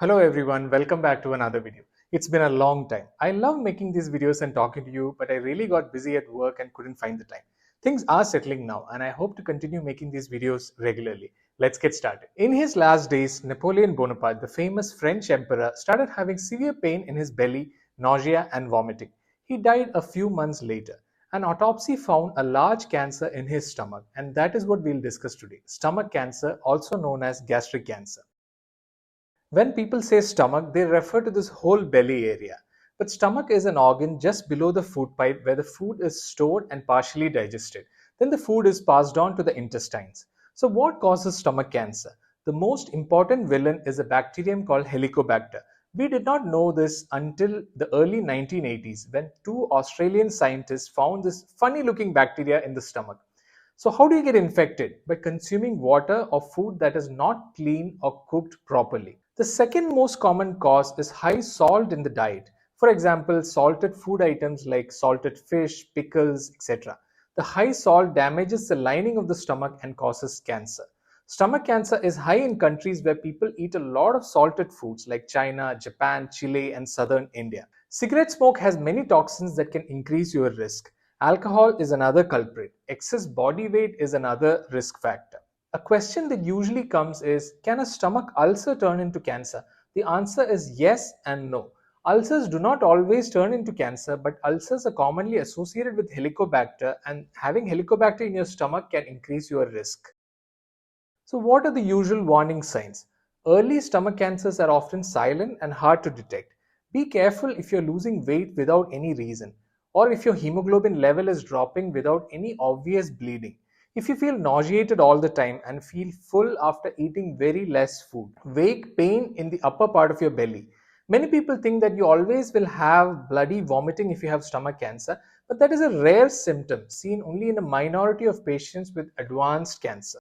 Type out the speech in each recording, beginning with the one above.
Hello everyone, welcome back to another video. It's been a long time. I love making these videos and talking to you, but I really got busy at work and couldn't find the time. Things are settling now and I hope to continue making these videos regularly. Let's get started. In his last days, Napoleon Bonaparte, the famous French emperor, started having severe pain in his belly, nausea and vomiting. He died a few months later. An autopsy found a large cancer in his stomach, and that is what we'll discuss today. Stomach cancer, also known as gastric cancer. When people say stomach, they refer to this whole belly area. But stomach is an organ just below the food pipe where the food is stored and partially digested. Then the food is passed on to the intestines. So what causes stomach cancer? The most important villain is a bacterium called Helicobacter. We did not know this until the early 1980s when two Australian scientists found this funny looking bacteria in the stomach. So how do you get infected? By consuming water or food that is not clean or cooked properly. The second most common cause is high salt in the diet. For example, salted food items like salted fish, pickles, etc. The high salt damages the lining of the stomach and causes cancer. Stomach cancer is high in countries where people eat a lot of salted foods like China, Japan, Chile, and southern India. Cigarette smoke has many toxins that can increase your risk. Alcohol is another culprit. Excess body weight is another risk factor. A question that usually comes is, can a stomach ulcer turn into cancer? The answer is yes and no. Ulcers do not always turn into cancer, but ulcers are commonly associated with Helicobacter, and having Helicobacter in your stomach can increase your risk. So what are the usual warning signs? Early stomach cancers are often silent and hard to detect. Be careful if you're losing weight without any reason, or if your hemoglobin level is dropping without any obvious bleeding. If you feel nauseated all the time and feel full after eating very less food. Vague pain in the upper part of your belly. Many people think that you always will have bloody vomiting if you have stomach cancer, but that is a rare symptom seen only in a minority of patients with advanced cancer.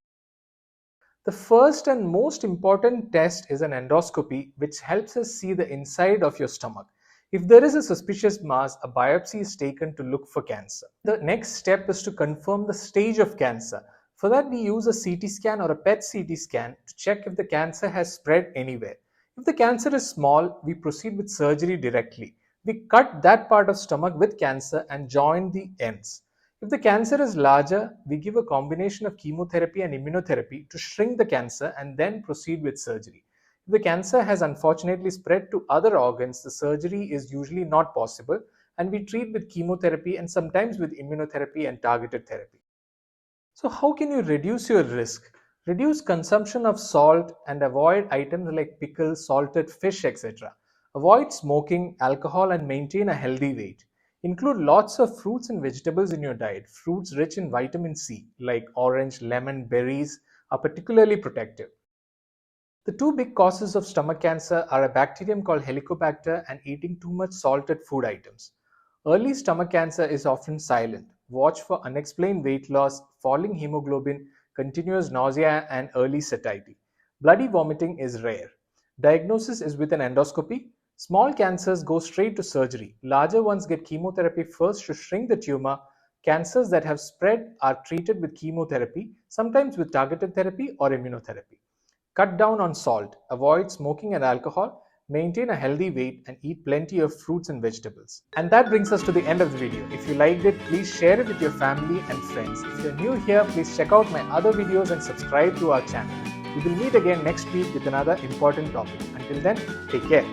The first and most important test is an endoscopy, which helps us see the inside of your stomach. If there is a suspicious mass, a biopsy is taken to look for cancer. The next step is to confirm the stage of cancer. For that, we use a CT scan or a PET CT scan to check if the cancer has spread anywhere. If the cancer is small, we proceed with surgery directly. We cut that part of stomach with cancer and join the ends. If the cancer is larger, we give a combination of chemotherapy and immunotherapy to shrink the cancer and then proceed with surgery. If the cancer has unfortunately spread to other organs, the surgery is usually not possible, and we treat with chemotherapy and sometimes with immunotherapy and targeted therapy. So how can you reduce your risk? Reduce consumption of salt and avoid items like pickles, salted fish, etc. Avoid smoking, alcohol, and maintain a healthy weight. Include lots of fruits and vegetables in your diet. Fruits rich in vitamin C, like orange, lemon, berries, are particularly protective. The two big causes of stomach cancer are a bacterium called Helicobacter and eating too much salted food items. Early stomach cancer is often silent. Watch for unexplained weight loss, falling hemoglobin, continuous nausea, and early satiety. Bloody vomiting is rare. Diagnosis is with an endoscopy. Small cancers go straight to surgery. Larger ones get chemotherapy first to shrink the tumor. Cancers that have spread are treated with chemotherapy, sometimes with targeted therapy or immunotherapy. Cut down on salt, avoid smoking and alcohol, maintain a healthy weight, and eat plenty of fruits and vegetables. And that brings us to the end of the video. If you liked it, please share it with your family and friends. If you're new here, please check out my other videos and subscribe to our channel. We will meet again next week with another important topic. Until then, take care.